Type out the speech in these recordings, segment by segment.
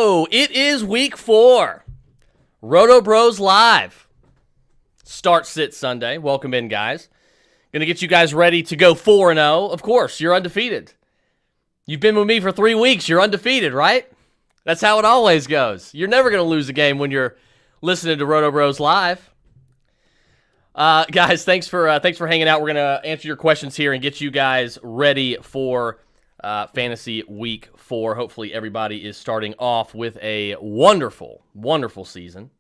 go. It is week 4. RotoBros Live. Start, sit Sunday. Welcome in, guys. Going to get you guys ready to go 4-0. Of course, you're undefeated. You've been with me for 3 weeks. You're undefeated, right? That's how it always goes. You're never going to lose a game when you're listening to RotoBros Live. Guys, thanks for hanging out. We're going to answer your questions here and get you guys ready for Fantasy Week 4. Hopefully everybody is starting off with a wonderful, wonderful season.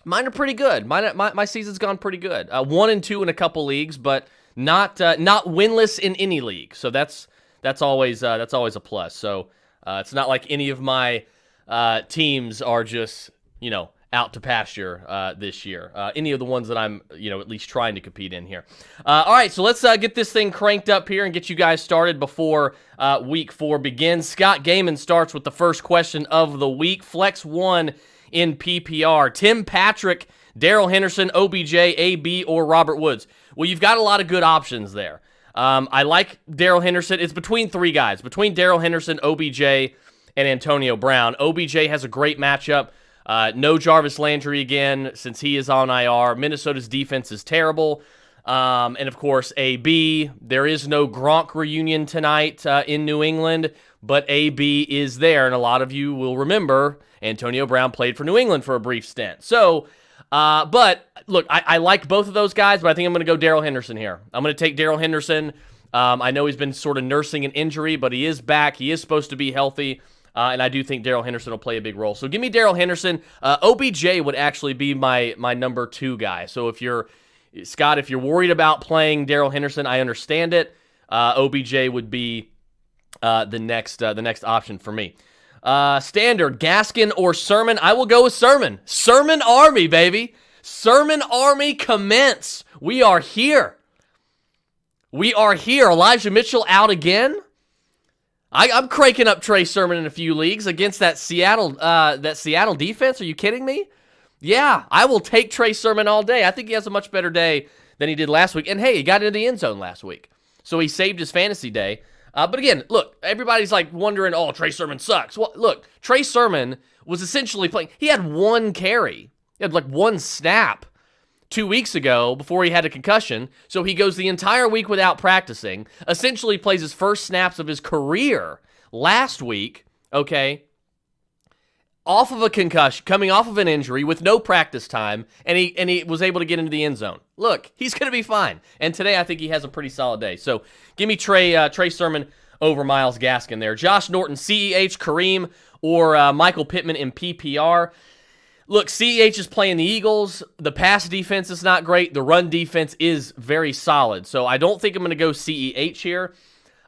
Mine are pretty good. My season's gone pretty good. 1-2 in a couple leagues, but not winless in any league. So that's always a plus. So it's not like any of my teams are just out to pasture this year. Any of the ones that I'm at least trying to compete in here. All right, so let's get this thing cranked up here and get you guys started before week 4 begins. Scott Gaiman starts with the first question of the week. Flex 1 in PPR. Tim Patrick, Daryl Henderson, OBJ, AB, or Robert Woods. Well, you've got a lot of good options there. I like Daryl Henderson. It's between 3 guys, between Daryl Henderson, OBJ, and Antonio Brown. OBJ has a great matchup. No Jarvis Landry again since he is on IR. Minnesota's defense is terrible. And, of course, AB. There is no Gronk reunion tonight in New England, but AB is there. And a lot of you will remember Antonio Brown played for New England for a brief stint. So, but, look, I like both of those guys, but I think I'm going to go Daryl Henderson here. I'm going to take Daryl Henderson. I know he's been sort of nursing an injury, but he is back. He is supposed to be healthy. And I do think Daryl Henderson will play a big role. So give me Daryl Henderson. OBJ would actually be my number 2 guy. So if you're worried about playing Daryl Henderson, I understand it. OBJ would be the next option for me. Standard, Gaskin or Sermon? I will go with Sermon. Sermon Army, baby. Sermon Army commence. We are here. Elijah Mitchell out again. I'm cranking up Trey Sermon in a few leagues against that Seattle defense. Are you kidding me? Yeah, I will take Trey Sermon all day. I think he has a much better day than he did last week. And hey, he got into the end zone last week, so he saved his fantasy day. But again, look, everybody's like wondering, oh, Trey Sermon sucks. Well, look, Trey Sermon was essentially playing. He had 1 carry. He had like 1 snap 2 weeks ago before he had a concussion, so he goes the entire week without practicing, essentially plays his first snaps of his career last week, okay, off of a concussion, coming off of an injury with no practice time, and he was able to get into the end zone. Look, he's going to be fine, and today I think he has a pretty solid day. So give me Trey Sermon over Myles Gaskin there. Josh Norton, CEH, Kareem, or Michael Pittman in PPR. Look, CEH is playing the Eagles. The pass defense is not great. The run defense is very solid. So I don't think I'm going to go CEH here.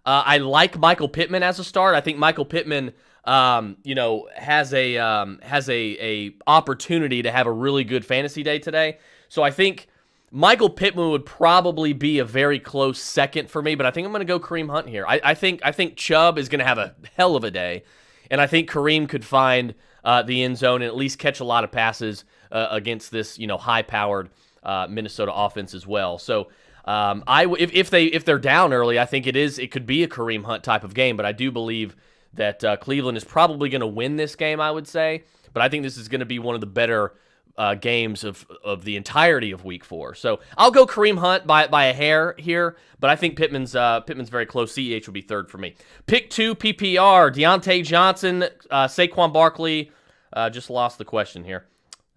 I like Michael Pittman as a start. I think Michael Pittman, has a opportunity to have a really good fantasy day today. So I think Michael Pittman would probably be a very close second for me. But I think I'm going to go Kareem Hunt here. I think Chubb is going to have a hell of a day, and I think Kareem could find the end zone and at least catch a lot of passes against this, high-powered Minnesota offense as well. So if they're down early, I think it could be a Kareem Hunt type of game. But I do believe that Cleveland is probably going to win this game, I would say. But I think this is going to be one of the better games of the entirety of Week 4. So I'll go Kareem Hunt by a hair here, but I think Pittman's very close. CEH will be 3rd for me. Pick 2 PPR, Deontay Johnson, Saquon Barkley. Just lost the question here.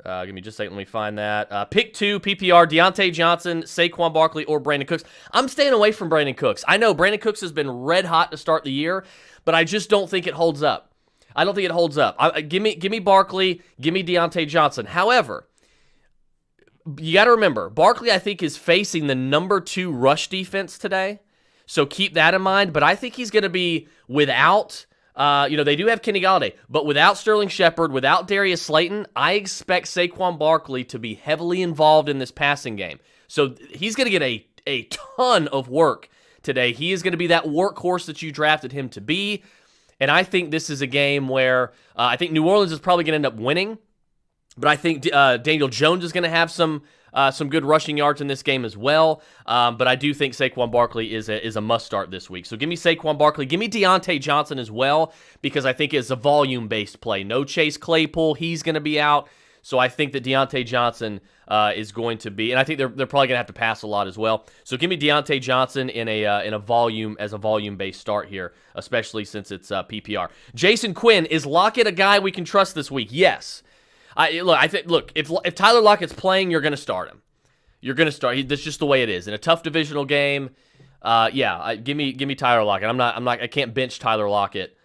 Give me just a second. Let me find that. Pick 2 PPR, Deontay Johnson, Saquon Barkley, or Brandon Cooks. I'm staying away from Brandon Cooks. I know Brandon Cooks has been red hot to start the year, but I just don't think it holds up. I don't think it holds up. Give me Barkley. Give me Deontay Johnson. However, you got to remember, Barkley, I think, is facing the number 2 rush defense today. So keep that in mind. But I think he's going to be without, they do have Kenny Golladay, but without Sterling Shepard, without Darius Slayton, I expect Saquon Barkley to be heavily involved in this passing game. So he's going to get a ton of work today. He is going to be that workhorse that you drafted him to be. And I think this is a game where I think New Orleans is probably going to end up winning. But I think Daniel Jones is going to have some some good rushing yards in this game as well. But I do think Saquon Barkley is a must-start this week. So give me Saquon Barkley. Give me Deontay Johnson as well, because I think it's a volume-based play. No Chase Claypool. He's going to be out. So I think that Deontay Johnson is going to be, and I think they're probably going to have to pass a lot as well. So give me Deontay Johnson in a volume-based start here, especially since it's PPR. Jason Quinn, is Lockett a guy we can trust this week? Yes. If Tyler Lockett's playing, you're going to start him. You're going to start. That's just the way it is in a tough divisional game. Give me Tyler Lockett. I can't bench Tyler Lockett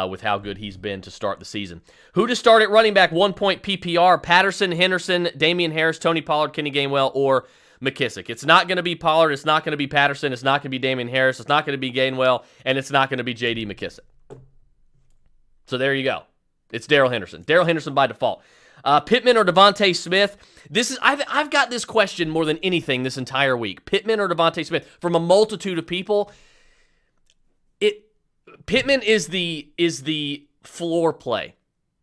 with how good he's been to start the season. Who to start at running back? 1 point PPR: Patterson, Henderson, Damian Harris, Tony Pollard, Kenny Gainwell, or McKissick. It's not going to be Pollard. It's not going to be Patterson. It's not going to be Damian Harris. It's not going to be Gainwell, and it's not going to be J.D. McKissick. So there you go. It's Daryl Henderson. Daryl Henderson by default. Pittman or Devonta Smith? I've got this question more than anything this entire week. Pittman or Devonta Smith from a multitude of people. Pittman is the floor play.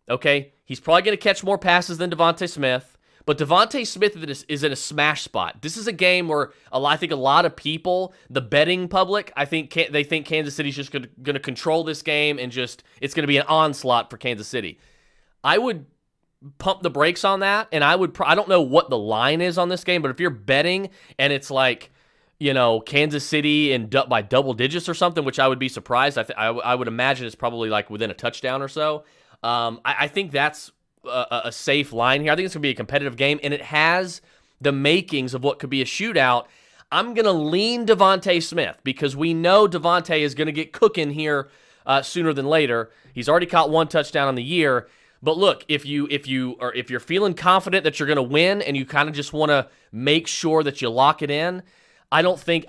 Okay, he's probably going to catch more passes than Devonta Smith, but Devonta Smith is in a smash spot. This is a game where I think a lot of people, the betting public, they think Kansas City's just going to control this game and it's going to be an onslaught for Kansas City. I would pump the brakes on that, and I don't know what the line is on this game, but if you're betting and it's like, Kansas City by double digits or something, which I would be surprised. I would imagine it's probably like within a touchdown or so. I think that's a safe line here. I think it's going to be a competitive game, and it has the makings of what could be a shootout. I'm going to lean Devonta Smith because we know Devonta is going to get cooking here sooner than later. He's already caught 1 touchdown on the year. But look, if you're feeling confident that you're going to win and you kind of just want to make sure that you lock it in, I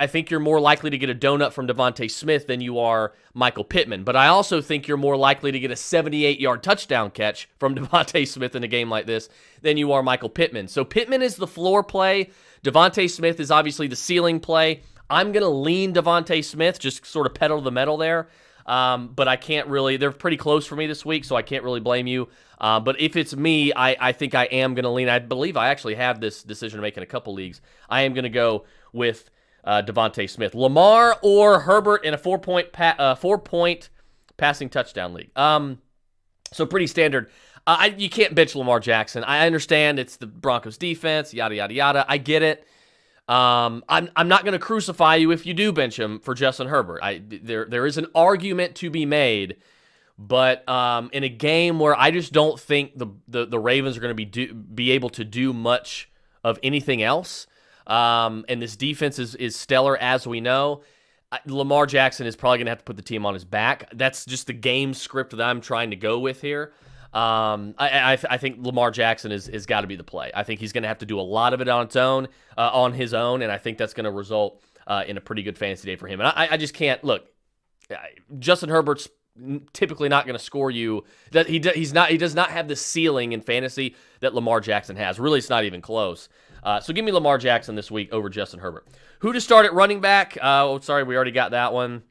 think you're more likely to get a donut from Devonta Smith than you are Michael Pittman. But I also think you're more likely to get a 78-yard touchdown catch from Devonta Smith in a game like this than you are Michael Pittman. So Pittman is the floor play. Devonta Smith is obviously the ceiling play. I'm going to lean Devonta Smith, just sort of pedal to the metal there. But I can't really, they're pretty close for me this week, so I can't really blame you. But if it's me, I think I am going to lean. I believe I actually have this decision to make in a couple leagues. I am going to go with Devonta Smith. Lamar or Herbert in a 4-point passing touchdown league. So pretty standard. You can't bench Lamar Jackson. I understand it's the Broncos defense, yada, yada, yada. I get it. I'm not going to crucify you if you do bench him for Justin Herbert. There is an argument to be made, but in a game where I just don't think the Ravens are going to be able to do much of anything else, and this defense is stellar as we know, Lamar Jackson is probably going to have to put the team on his back. That's just the game script that I'm trying to go with here. I think Lamar Jackson is got to be the play. I think he's going to have to do a lot of it on his own, and I think that's going to result in a pretty good fantasy day for him. And I just can't look. Justin Herbert's typically not going to score you. He does not have the ceiling in fantasy that Lamar Jackson has. Really, it's not even close. So give me Lamar Jackson this week over Justin Herbert. Who to start at running back? Sorry, we already got that one.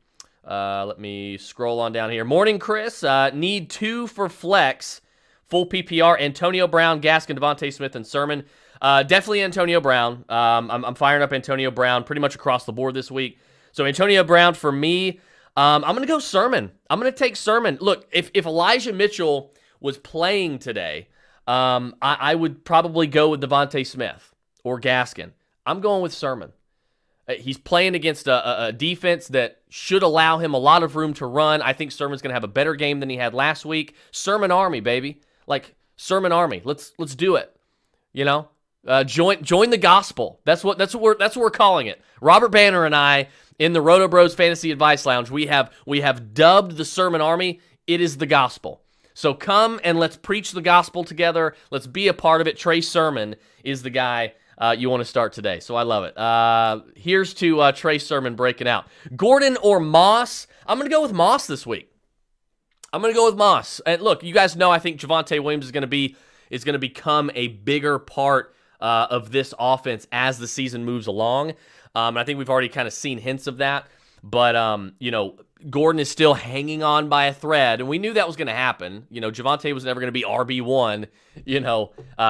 Let me scroll on down here. Morning, Chris. Need 2 for flex. Full PPR. Antonio Brown, Gaskin, Devonta Smith, and Sermon. Definitely Antonio Brown. I'm firing up Antonio Brown pretty much across the board this week. So Antonio Brown for me. I'm going to go Sermon. I'm going to take Sermon. Look, if Elijah Mitchell was playing today, I would probably go with Devonta Smith or Gaskin. I'm going with Sermon. He's playing against a defense that should allow him a lot of room to run. I think Sermon's going to have a better game than he had last week. Sermon Army, baby. Like, Sermon Army. Let's do it. Join the gospel. That's what we're calling it. Robert Banner and I in the RotoBros Fantasy Advice Lounge, we have dubbed the Sermon Army. It is the gospel. So come and let's preach the gospel together. Let's be a part of it. Trey Sermon is the guy you want to start today. So I love it. Here's to Trey Sermon breaking out. Gordon or Moss? I'm going to go with Moss this week. I'm going to go with Moss. And look, you guys know I think Javonte Williams is going to become a bigger part of this offense as the season moves along. I think we've already kind of seen hints of that. But, Gordon is still hanging on by a thread, and we knew that was going to happen. Javonte was never going to be RB1,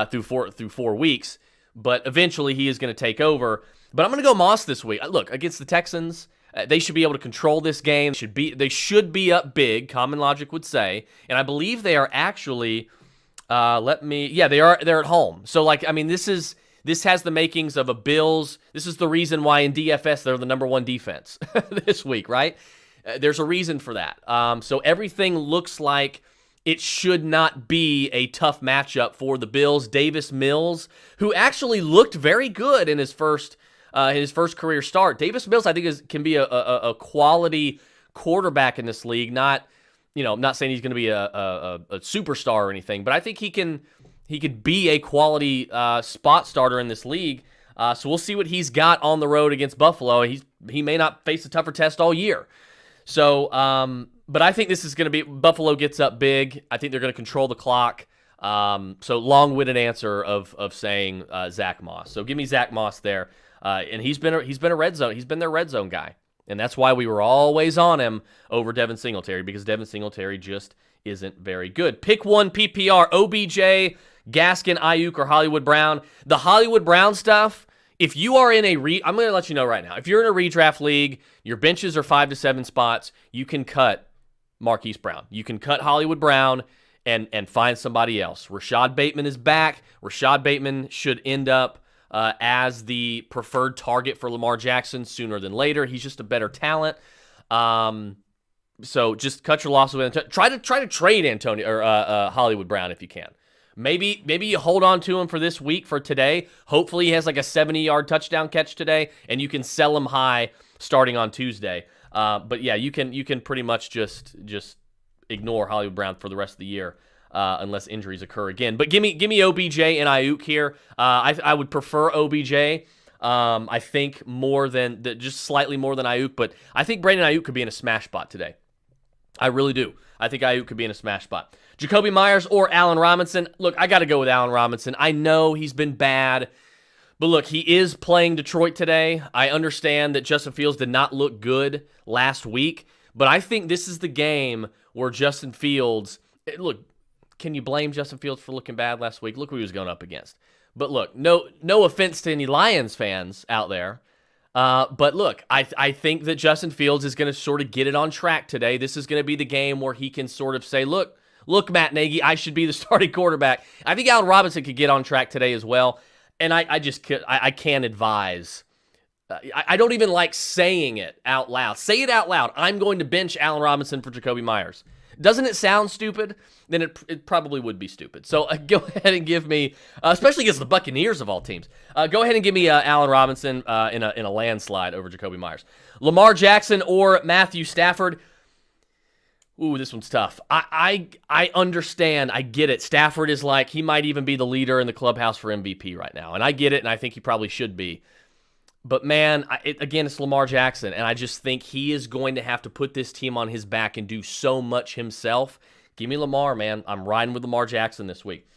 through 4 weeks. but eventually he is going to take over. But I'm going to go Moss this week. Look, against the Texans, they should be able to control this game. They should be up big, common logic would say. And I believe they are actually, they're at home. So, this has the makings of a Bills. This is the reason why in DFS they're the number one defense this week, right? There's a reason for that. So everything looks like it should not be a tough matchup for the Bills. Davis Mills, who actually looked very good in his first career start. Davis Mills, I think, can be a quality quarterback in this league. Not saying he's going to be a superstar or anything, but I think he could be a quality spot starter in this league. So we'll see what he's got on the road against Buffalo. He may not face a tougher test all year. So, but I think this is going to be Buffalo gets up big. I think they're going to control the clock. So long-winded answer of saying Zach Moss. So give me Zach Moss there. And he's been a red zone. He's been their red zone guy. And that's why we were always on him over Devin Singletary, because Devin Singletary just isn't very good. Pick one PPR, OBJ, Gaskin, Ayuk, or Hollywood Brown. The Hollywood Brown stuff, if you are in I'm going to let you know right now. If you're in a redraft league, your benches are 5 to 7 spots, you can cut Marquise Brown. You can cut Hollywood Brown and find somebody else. Rashad Bateman is back. Rashad Bateman should end up as the preferred target for Lamar Jackson sooner than later. He's just a better talent. So just cut your losses with try to trade Antonio or Hollywood Brown if you can. Maybe you hold on to him for this week, for today. Hopefully he has like a 70-yard touchdown catch today, and you can sell him high starting on Tuesday. But yeah, you can pretty much just ignore Hollywood Brown for the rest of the year. Unless injuries occur again. But give me OBJ and Ayuk here. I would prefer OBJ. I think just slightly more than Ayuk, but I think Brandon Ayuk could be in a smash spot today. I really do. I think Ayuk could be in a smash spot. Jacoby Myers or Allen Robinson. Look, I got to go with Allen Robinson. I know he's been bad, but look, he is playing Detroit today. I understand that Justin Fields did not look good last week, but I think this is the game where Justin Fields, look, can you blame Justin Fields for looking bad last week? Look who he was going up against. But look, no offense to any Lions fans out there. But look, I think that Justin Fields is going to sort of get it on track today. This is going to be the game where he can sort of say, look, Matt Nagy, I should be the starting quarterback. I think Allen Robinson could get on track today as well. And I can't advise. I don't even like saying it out loud. Say it out loud. I'm going to bench Allen Robinson for Jacoby Myers. Doesn't it sound stupid? Then it probably would be stupid. So go ahead and give me, especially against the Buccaneers of all teams, go ahead and give me Allen Robinson in a landslide over Jacoby Myers. Lamar Jackson or Matthew Stafford. Ooh, this one's tough. I understand. I get it. Stafford is he might even be the leader in the clubhouse for MVP right now. And I get it, and I think he probably should be. But, man, again, it's Lamar Jackson, and I just think he is going to have to put this team on his back and do so much himself. Give me Lamar, man. I'm riding with Lamar Jackson this week.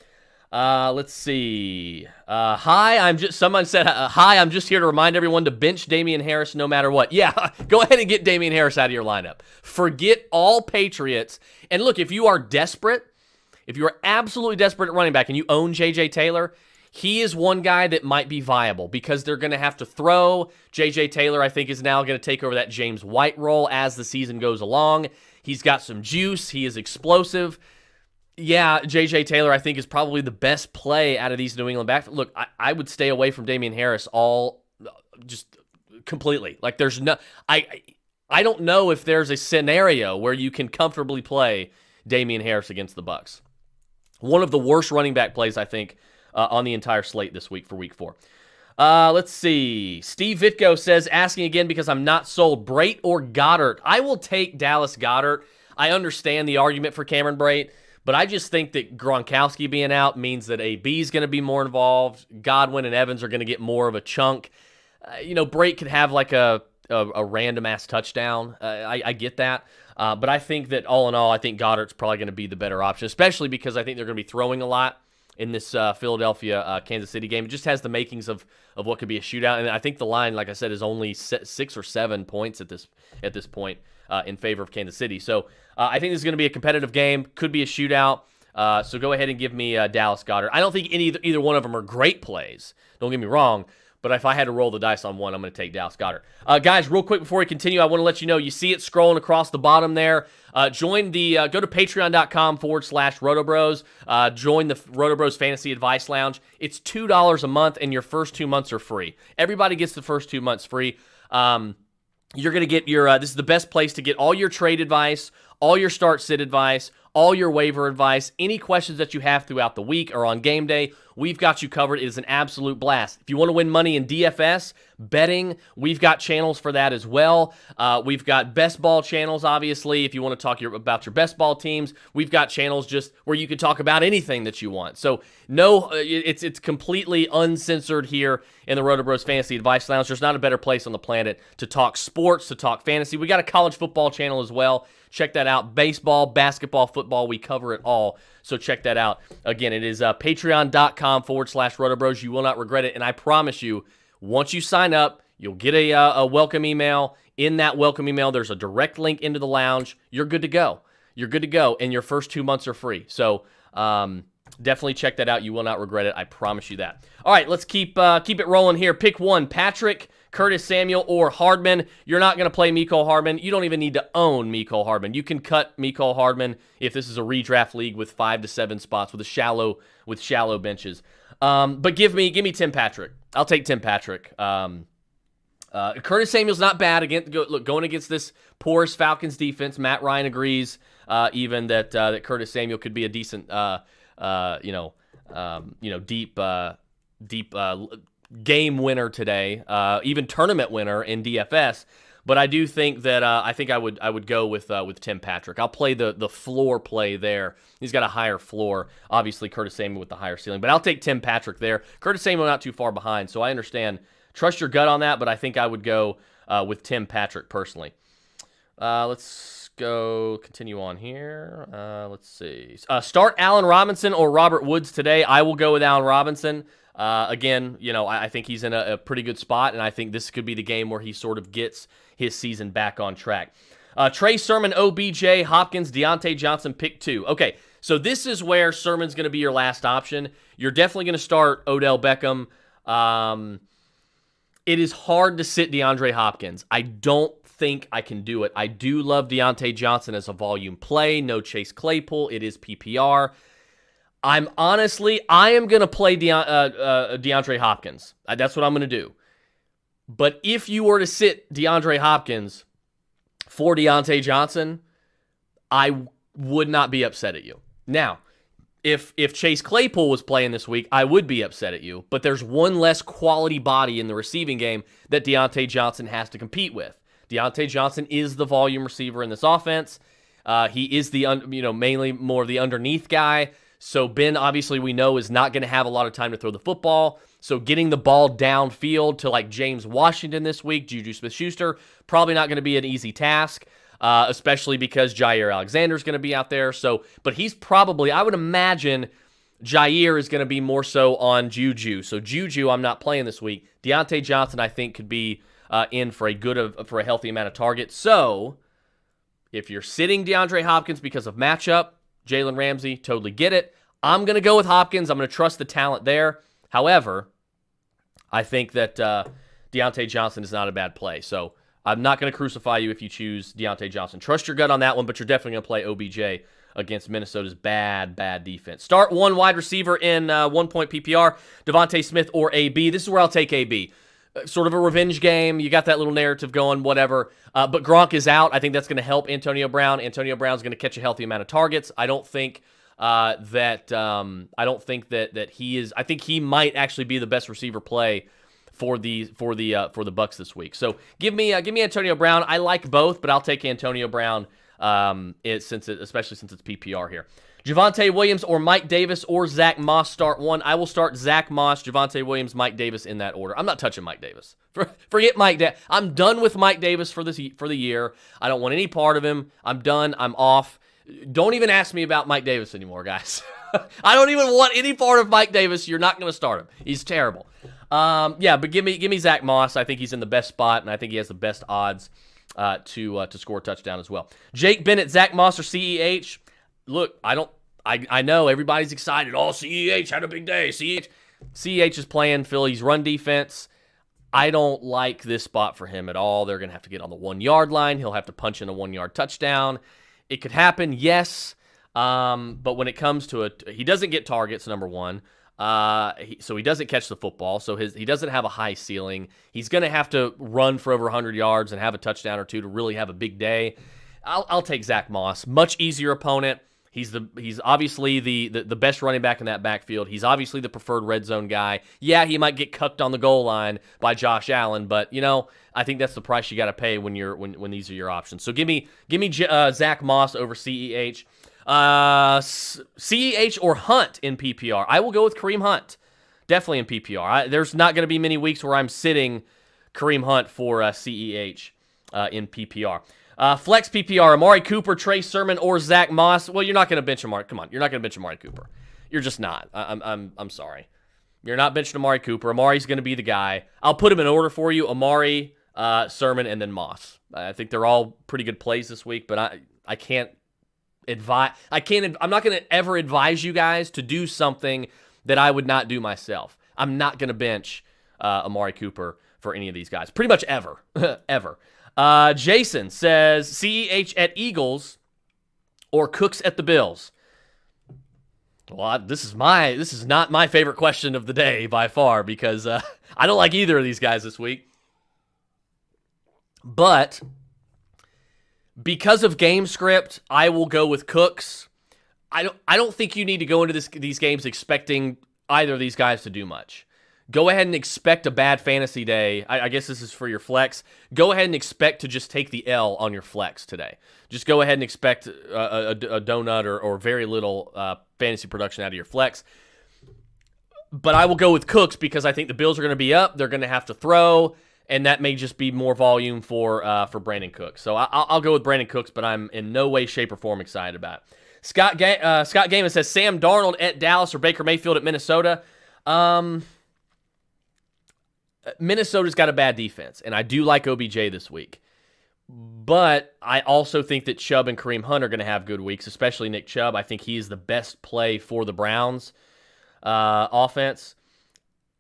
Let's see. Someone said, hi, I'm just here to remind everyone to bench Damian Harris no matter what. Yeah, go ahead and get Damian Harris out of your lineup. Forget all Patriots. And look, if you are absolutely desperate at running back and you own J.J. Taylor, he is one guy that might be viable because they're going to have to throw. J.J. Taylor, I think, is now going to take over that James White role as the season goes along. He's got some juice. He is explosive. Yeah, J.J. Taylor, I think, is probably the best play out of these New England backs. Look, I would stay away from Damian Harris just completely. There's no, I don't know if there's a scenario where you can comfortably play Damian Harris against the Bucs. One of the worst running back plays, I think, on the entire slate this week for Week 4. Let's see. Steve Vitko says, asking again because I'm not sold, Brate or Goddard? I will take Dallas Goddard. I understand the argument for Cameron Brate, but I just think that Gronkowski being out means that AB is going to be more involved. Godwin and Evans are going to get more of a chunk. Brate could have a random-ass touchdown. I get that. But I think that all in all, I think Goddard's probably going to be the better option, especially because I think they're going to be throwing a lot in this Philadelphia-Kansas City game. It just has the makings of what could be a shootout. And I think the line, like I said, is only 6 or 7 points at this point in favor of Kansas City. So I think this is going to be a competitive game. Could be a shootout. So go ahead and give me Dallas Goedert. I don't think either one of them are great plays. Don't get me wrong. But if I had to roll the dice on one, I'm going to take Dallas Goedert. Guys, real quick before we continue, I want to let you know, you see it scrolling across the bottom there. Go to patreon.com/RotoBros. Join the RotoBros Fantasy Advice Lounge. It's $2 a month, and your first 2 months are free. Everybody gets the first 2 months free. You're going to get your, this is the best place to get all your trade advice, all your start-sit advice, all your waiver advice, any questions that you have throughout the week or on game day, we've got you covered. It is an absolute blast. If you want to win money in DFS, betting, we've got channels for that as well. We've got best ball channels, obviously. If you want to talk about your best ball teams, we've got channels just where you can talk about anything that you want. So no, it's completely uncensored here in the RotoBros Fantasy Advice Lounge. There's not a better place on the planet to talk sports, to talk fantasy. We got a college football channel as well. Check that out. Baseball, basketball, football, we cover it all. So check that out. Again, it is patreon.com/RotoBros. You will not regret it. And I promise you, once you sign up, you'll get a welcome email. In that welcome email, there's a direct link into the lounge. You're good to go. You're good to go. And your first 2 months are free. So definitely check that out. You will not regret it. I promise you that. All right, let's keep it rolling here. Pick one, Patrick, Curtis Samuel, or Hardman. You're not going to play Mecole Hardman. You don't even need to own Mecole Hardman. You can cut Mecole Hardman if this is a redraft league with 5 to 7 spots with shallow benches. But give me Tim Patrick. I'll take Tim Patrick. Curtis Samuel's not bad going against this porous Falcons defense. Matt Ryan agrees even that Curtis Samuel could be a decent deep game winner today, even tournament winner in DFS. But I do think that I would go with Tim Patrick. I'll play the floor play there. He's got a higher floor. Obviously, Curtis Samuel with the higher ceiling. But I'll take Tim Patrick there. Curtis Samuel not too far behind, so I understand. Trust your gut on that, but I think I would go with Tim Patrick personally. Let's continue on here. Let's see. Start Allen Robinson or Robert Woods today. I will go with Allen Robinson. Again, I think he's in a pretty good spot, and I think this could be the game where he sort of gets his season back on track. Trey Sermon, OBJ, Hopkins, Deontay Johnson, pick 2. Okay, so this is where Sermon's going to be your last option. You're definitely going to start Odell Beckham. It is hard to sit DeAndre Hopkins. I don't think I can do it. I do love Deontay Johnson as a volume play. No Chase Claypool. It is PPR. I am going to play DeAndre Hopkins. That's what I'm going to do. But if you were to sit DeAndre Hopkins for Deontay Johnson, I would not be upset at you. Now, if Chase Claypool was playing this week, I would be upset at you. But there's one less quality body in the receiving game that Deontay Johnson has to compete with. Deontay Johnson is the volume receiver in this offense. He is mainly more of the underneath guy. So Ben, obviously, we know is not going to have a lot of time to throw the football. So getting the ball downfield to like James Washington this week, Juju Smith-Schuster, probably not going to be an easy task, especially because Jair Alexander's going to be out there. But he's probably, I would imagine, Jair is going to be more so on Juju. So Juju, I'm not playing this week. Deontay Johnson, I think, could be in for a healthy amount of targets. So if you're sitting DeAndre Hopkins because of matchup, Jalen Ramsey, totally get it. I'm going to go with Hopkins. I'm going to trust the talent there. However, I think that Deontay Johnson is not a bad play. So I'm not going to crucify you if you choose Deontay Johnson. Trust your gut on that one, but you're definitely going to play OBJ against Minnesota's bad defense. Start one wide receiver in 1-point PPR, Devonta Smith or AB. This is where I'll take AB. Sort of a revenge game. You got that little narrative going, whatever. But Gronk is out. I think that's going to help Antonio Brown. Antonio Brown's going to catch a healthy amount of targets. I don't think that he is. I think he might actually be the best receiver play for the Bucs this week. So give me Antonio Brown. I like both, but I'll take Antonio Brown especially since it's PPR here. Javonte Williams or Mike Davis or Zach Moss start one. I will start Zach Moss, Javonte Williams, Mike Davis in that order. I'm not touching Mike Davis. Forget Mike Davis. I'm done with Mike Davis for the year. I don't want any part of him. I'm done. I'm off. Don't even ask me about Mike Davis anymore, guys. I don't even want any part of Mike Davis. You're not going to start him. He's terrible. But give me Zach Moss. I think he's in the best spot, and I think he has the best odds to score a touchdown as well. Jake Bennett, Zach Moss, or CEH. Look, I I know everybody's excited. Oh, CEH had a big day. CEH is playing Philly's run defense. I don't like this spot for him at all. They're going to have to get on the 1 yard line. He'll have to punch in a 1 yard touchdown. It could happen, yes. But when it comes to it, he doesn't get targets, number one. So he doesn't catch the football. So he doesn't have a high ceiling. He's going to have to run for over 100 yards and have a touchdown or two to really have a big day. I'll take Zach Moss. Much easier opponent. He's obviously the best running back in that backfield. He's obviously the preferred red zone guy. Yeah, he might get cucked on the goal line by Josh Allen, but I think that's the price you got to pay when these are your options. So give me Zach Moss over CEH. CEH or Hunt in PPR. I will go with Kareem Hunt. Definitely in PPR. There's not going to be many weeks where I'm sitting Kareem Hunt for CEH in PPR. Flex PPR, Amari Cooper, Trey Sermon, or Zach Moss. Well, you're not going to bench Amari. Come on, you're not going to bench Amari Cooper. You're just not. I'm sorry. You're not benching Amari Cooper. Amari's going to be the guy. I'll put him in order for you. Amari, Sermon, and then Moss. I think they're all pretty good plays this week, but I can't advise. I'm not going to ever advise you guys to do something that I would not do myself. I'm not going to bench Amari Cooper for any of these guys. Pretty much ever. Ever. Jason says CEH at Eagles or Cooks at the Bills. Well, this is not my favorite question of the day by far because I don't like either of these guys this week. But because of game script, I will go with Cooks. I don't think you need to go into these games expecting either of these guys to do much. Go ahead and expect a bad fantasy day. I guess this is for your flex. Go ahead and expect to just take the L on your flex today. Just go ahead and expect a donut or very little fantasy production out of your flex. But I will go with Cooks because I think the Bills are going to be up. They're going to have to throw, and that may just be more volume for Brandon Cooks. So I'll go with Brandon Cooks, but I'm in no way, shape, or form excited about it. Scott Gaiman says Sam Darnold at Dallas or Baker Mayfield at Minnesota. Minnesota's got a bad defense, and I do like OBJ this week. But I also think that Chubb and Kareem Hunt are going to have good weeks, especially Nick Chubb. I think he is the best play for the Browns offense.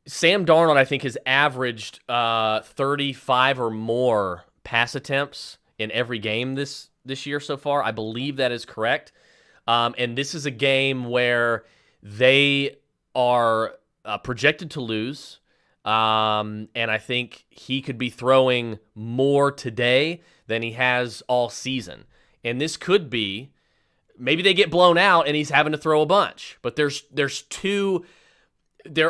Sam Darnold, I think, has averaged 35 or more pass attempts in every game this year so far. I believe that is correct. And this is a game where they are projected to lose. And I think he could be throwing more today than he has all season. And this could be, maybe they get blown out and he's having to throw a bunch. But there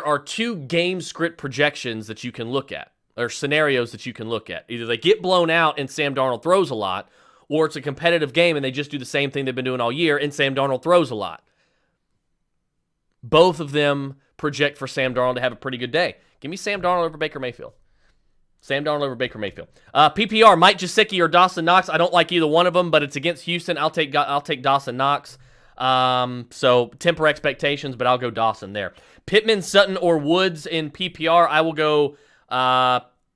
are two game script projections that you can look at, or scenarios that you can look at. Either they get blown out and Sam Darnold throws a lot, or it's a competitive game and they just do the same thing they've been doing all year and Sam Darnold throws a lot. Both of them project for Sam Darnold to have a pretty good day. Give me Sam Darnold over Baker Mayfield. Sam Darnold over Baker Mayfield. PPR, Mike Gesicki or Dawson Knox. I don't like either one of them, but it's against Houston. I'll take Dawson Knox. So temper expectations, but I'll go Dawson there. Pittman, Sutton, or Woods in PPR. I will go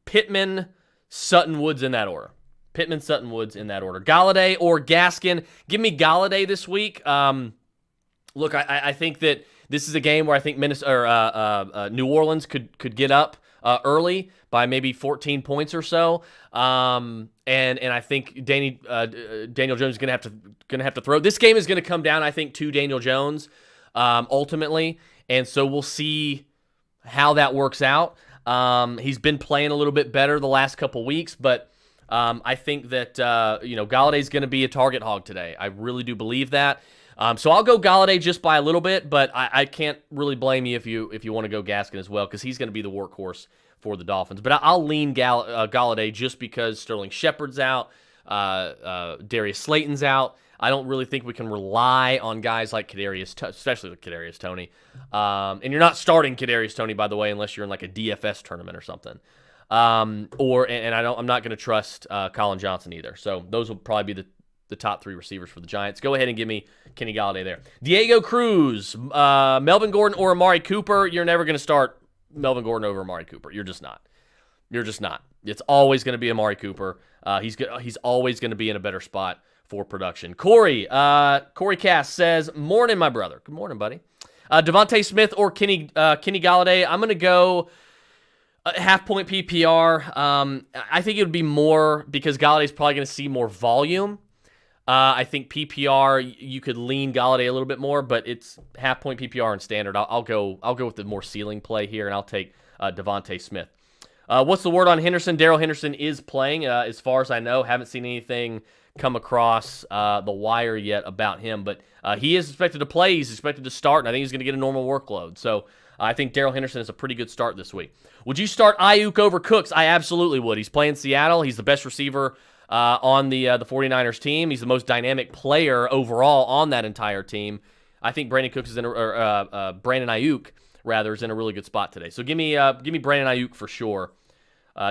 Pittman, Sutton, Woods in that order. Pittman, Sutton, Woods in that order. Galladay or Gaskin. Give me Galladay this week. Look, I think that this is a game where I think New Orleans could get up early by maybe 14 points or so, and I think Daniel Jones is gonna have to throw. This game is gonna come down, I think, to Daniel Jones ultimately, and so we'll see how that works out. He's been playing a little bit better the last couple weeks, but I think that Galladay's gonna be a target hog today. I really do believe that. So I'll go Galladay just by a little bit, but I can't really blame you if you want to go Gaskin as well, because he's going to be the workhorse for the Dolphins. But I'll lean Galladay just because Sterling Shepard's out, Darius Slayton's out. I don't really think we can rely on guys like especially with Kadarius Toney. And you're not starting Kadarius Toney, by the way, unless you're in like a DFS tournament or something. I'm not going to trust Colin Johnson either. So those will probably be the top three receivers for the Giants. Go ahead and give me Kenny Galladay there. Diego Cruz, Melvin Gordon or Amari Cooper. You're never going to start Melvin Gordon over Amari Cooper. You're just not. It's always going to be Amari Cooper. He's always going to be in a better spot for production. Corey Cass says, morning, my brother. Good morning, buddy. Devonta Smith or Kenny Galladay. I'm going to go half-point PPR. I think it would be more because Galladay's probably going to see more volume. I think PPR, you could lean Galladay a little bit more, but it's half-point PPR and standard. I'll go with the more ceiling play here, and I'll take Devonta Smith. What's the word on Henderson? Daryl Henderson is playing, as far as I know. Haven't seen anything come across the wire yet about him, but he is expected to play. He's expected to start, and I think he's going to get a normal workload. So I think Daryl Henderson is a pretty good start this week. Would you start Ayuk over Cooks? I absolutely would. He's playing Seattle. He's the best receiver on the 49ers team. He's the most dynamic player overall on that entire team. I think Brandon Ayuk rather is in a really good spot today. So give me Brandon Ayuk for sure.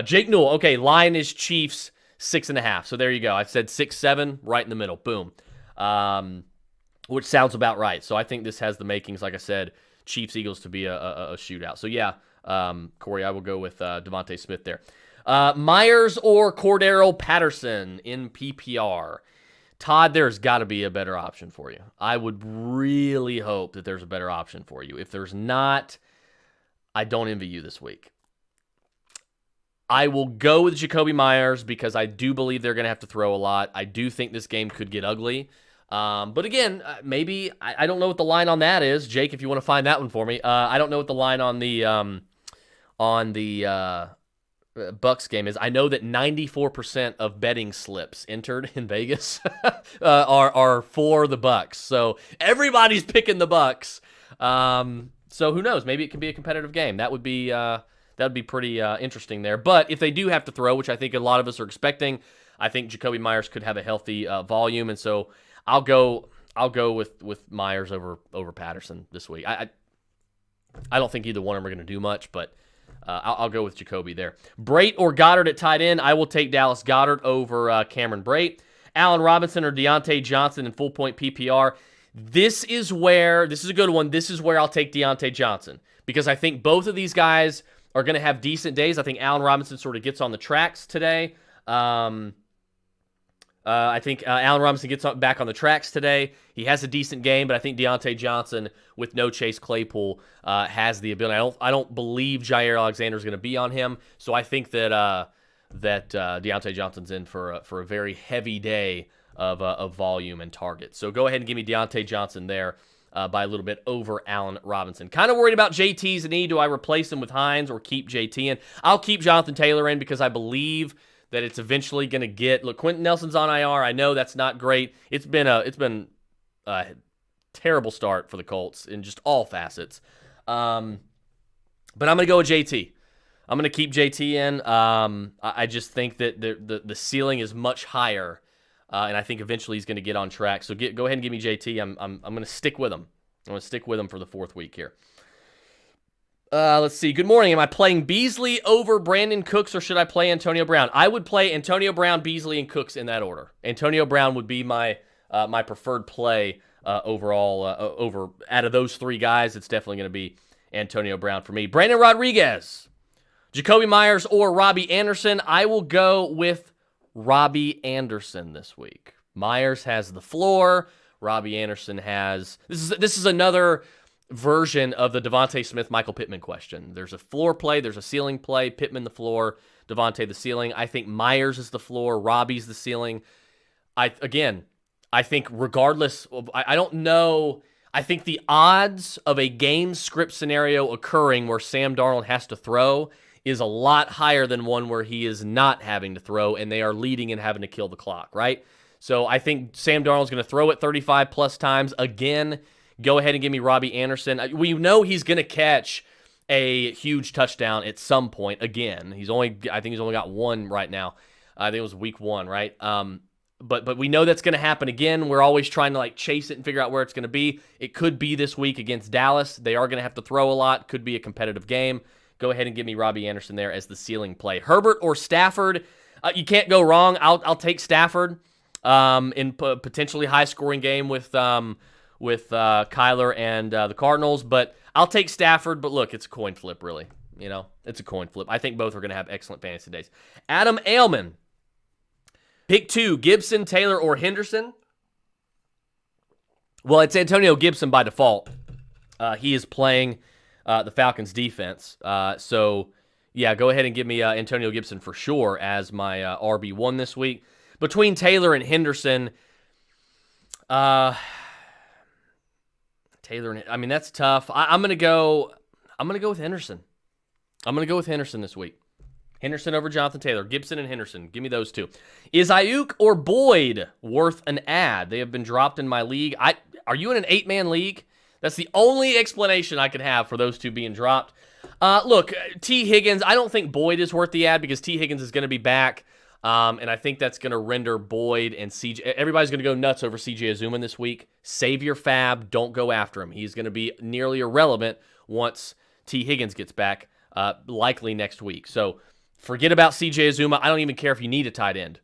Jake Newell. Okay, line is Chiefs 6.5. So there you go. I said 6-7 right in the middle. Boom. Which sounds about right. So I think this has the makings, like I said, Chiefs Eagles to be a shootout. So yeah, Corey, I will go with Devonta Smith there. Myers or Cordero Patterson in PPR. Todd, there's got to be a better option for you. I would really hope that there's a better option for you. If there's not, I don't envy you this week. I will go with Jacoby Myers because I do believe they're going to have to throw a lot. I do think this game could get ugly. But again, maybe, I don't know what the line on that is. Jake, if you want to find that one for me. I don't know what the line on the Bucks game is. I know that 94% of betting slips entered in Vegas are for the Bucks. So everybody's picking the Bucks. So who knows? Maybe it can be a competitive game. That would be pretty interesting there. But if they do have to throw, which I think a lot of us are expecting, I think Jacoby Myers could have a healthy volume, and so I'll go with Myers over Patterson this week. I don't think either one of them are going to do much, but I'll go with Jacoby there. Brate or Goddard at tight end. I will take Dallas Goedert over Cameron Brate. Allen Robinson or Deontay Johnson in full point PPR. This is a good one. This is where I'll take Deontay Johnson because I think both of these guys are going to have decent days. I think Allen Robinson sort of gets on the tracks today. I think Allen Robinson gets back on the tracks today. He has a decent game, but I think Deontay Johnson, with no Chase Claypool, has the ability. I don't believe Jair Alexander is going to be on him, so I think that Deontay Johnson's in for a very heavy day of volume and targets. So go ahead and give me Deontay Johnson there by a little bit over Allen Robinson. Kind of worried about JT's knee. Do I replace him with Hines or keep JT in? I'll keep Jonathan Taylor in because I believe that it's eventually going to get. Look, Quentin Nelson's on IR. I know that's not great. It's been a terrible start for the Colts in just all facets. But I'm going to go with JT. I'm going to keep JT in. I just think that the ceiling is much higher, and I think eventually he's going to get on track. So go ahead and give me JT. I'm going to stick with him. I'm going to stick with him for the fourth week here. Let's see. Good morning. Am I playing Beasley over Brandon Cooks or should I play Antonio Brown? I would play Antonio Brown, Beasley, and Cooks in that order. Antonio Brown would be my preferred play overall. Over out of those three guys, it's definitely going to be Antonio Brown for me. Brandon Rodriguez, Jacoby Myers, or Robbie Anderson. I will go with Robbie Anderson this week. Myers has the floor. Robbie Anderson has. This is another version of the Devonta Smith, Michael Pittman question. There's a floor play, there's a ceiling play. Pittman the floor, Devonta the ceiling. I think Myers is the floor, Robbie's the ceiling. I think regardless of, I don't know. I think the odds of a game script scenario occurring where Sam Darnold has to throw is a lot higher than one where he is not having to throw and they are leading and having to kill the clock, right? So I think Sam Darnold's going to throw it 35 plus times again. Go ahead and give me Robbie Anderson. We know he's going to catch a huge touchdown at some point again. I think he's only got one right now. I think it was week 1, right? But we know that's going to happen again. We're always trying to chase it and figure out where it's going to be. It could be this week against Dallas. They are going to have to throw a lot. Could be a competitive game. Go ahead and give me Robbie Anderson there as the ceiling play. Herbert or Stafford? You can't go wrong. I'll take Stafford in potentially high scoring game with Kyler and the Cardinals, but I'll take Stafford. But look, it's a coin flip, really. It's a coin flip. I think both are going to have excellent fantasy days. Adam Ailman, Pick 2, Gibson, Taylor, or Henderson. Well, it's Antonio Gibson by default. He is playing the Falcons defense. So, yeah, go ahead and give me Antonio Gibson for sure as my RB1 this week. Between Taylor and Henderson, Taylor and I mean that's tough. I'm gonna go with Henderson. I'm gonna go with Henderson this week. Henderson over Jonathan Taylor. Gibson and Henderson. Give me those two. Is Ayuk or Boyd worth an ad? They have been dropped in my league. Are you in an 8-man league? That's the only explanation I could have for those two being dropped. Look, T. Higgins, I don't think Boyd is worth the ad because T. Higgins is going to be back. And I think that's going to render Boyd and CJ. Everybody's going to go nuts over CJ Azuma this week. Save your fab. Don't go after him. He's going to be nearly irrelevant once T. Higgins gets back, likely next week. So forget about CJ Azuma. I don't even care if you need a tight end.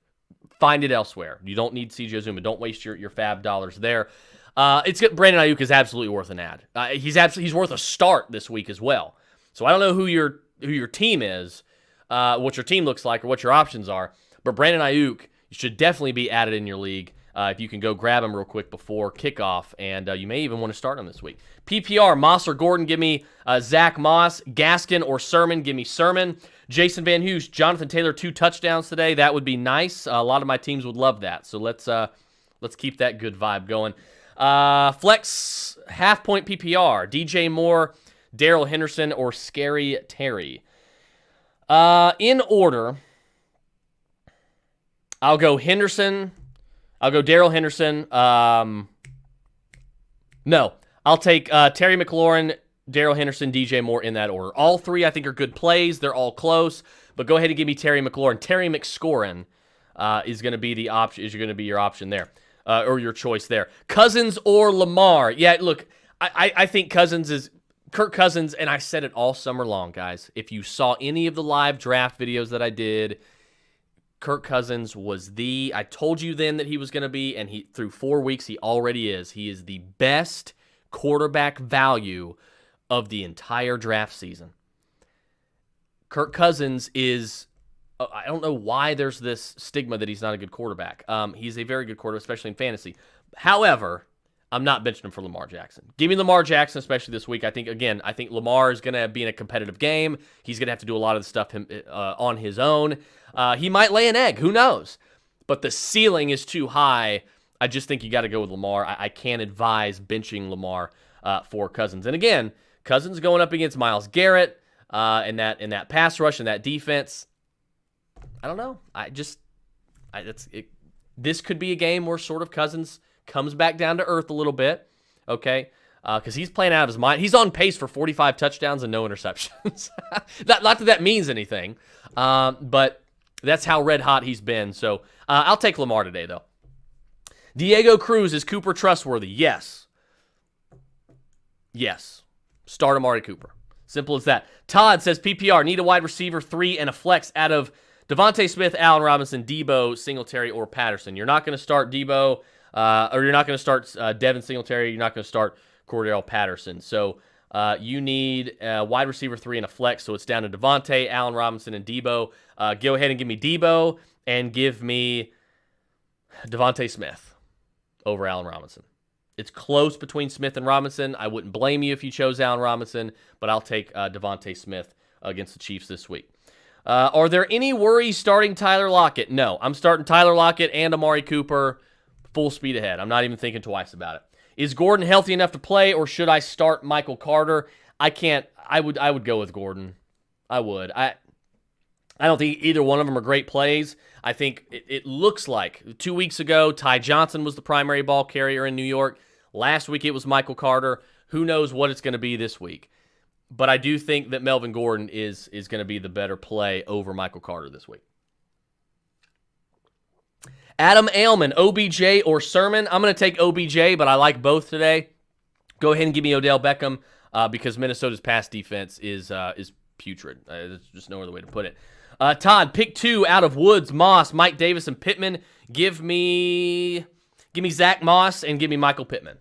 Find it elsewhere. You don't need CJ Azuma. Don't waste your fab dollars there. Brandon Ayuk is absolutely worth an ad. He's worth a start this week as well. So I don't know who your team is, what your team looks like, or what your options are. But Brandon Ayuk should definitely be added in your league if you can go grab him real quick before kickoff, and you may even want to start him this week. PPR, Moss or Gordon, give me Zach Moss. Gaskin or Sermon, give me Sermon. Jason Van Hughes, Jonathan Taylor, 2 touchdowns today. That would be nice. A lot of my teams would love that. So let's keep that good vibe going. Flex, half-point PPR, DJ Moore, Daryl Henderson, or Scary Terry. In order, I'll go Henderson. I'll go Daryl Henderson. No, I'll take Terry McLaurin, Daryl Henderson, DJ Moore in that order. All three I think are good plays. They're all close, but go ahead and give me Terry McLaurin. Terry McScorin is going to be the option. Is going to be your option there, or your choice there. Cousins or Lamar? Yeah, look, I think Cousins is Kirk Cousins, and I said it all summer long, guys. If you saw any of the live draft videos that I did, Kirk Cousins was I told you then that he was going to be, and through 4 weeks, he already is. He is the best quarterback value of the entire draft season. Kirk Cousins is, I don't know why there's this stigma that he's not a good quarterback. He's a very good quarterback, especially in fantasy. However, I'm not benching him for Lamar Jackson. Give me Lamar Jackson, especially this week. I think Lamar is going to be in a competitive game. He's going to have to do a lot of the stuff on his own. He might lay an egg. Who knows? But the ceiling is too high. I just think you got to go with Lamar. I can't advise benching Lamar for Cousins. And again, Cousins going up against Myles Garrett in that pass rush and that defense. I don't know. This could be a game where sort of Cousins comes back down to earth a little bit, okay? Because he's playing out of his mind. He's on pace for 45 touchdowns and no interceptions. Not that that means anything, but that's how red hot he's been. So I'll take Lamar today, though. Diego Cruz, is Cooper trustworthy? Yes. Yes. Start Amari Cooper. Simple as that. Todd says PPR, need a wide receiver 3 and a flex out of Devonta Smith, Allen Robinson, Debo, Singletary, or Patterson. You're not going to start Debo, or you're not going to start Devin Singletary. You're not going to start Cordell Patterson. So you need a wide receiver 3 and a flex. So it's down to Devontae, Allen Robinson, and Debo. Go ahead and give me Debo and give me Devonta Smith over Allen Robinson. It's close between Smith and Robinson. I wouldn't blame you if you chose Allen Robinson, but I'll take Devonta Smith against the Chiefs this week. Are there any worries starting Tyler Lockett? No, I'm starting Tyler Lockett and Amari Cooper full speed ahead. I'm not even thinking twice about it. Is Gordon healthy enough to play, or should I start Michael Carter? I can't. I would go with Gordon. I would. I don't think either one of them are great plays. I think it looks like 2 weeks ago, Ty Johnson was the primary ball carrier in New York. Last week, it was Michael Carter. Who knows what it's going to be this week? But I do think that Melvin Gordon is going to be the better play over Michael Carter this week. Adam Ailman, OBJ or Sermon? I'm going to take OBJ, but I like both today. Go ahead and give me Odell Beckham because Minnesota's pass defense is putrid. There's just no other way to put it. Todd, pick 2 out of Woods, Moss, Mike Davis, and Pittman. Give me Zach Moss and give me Michael Pittman.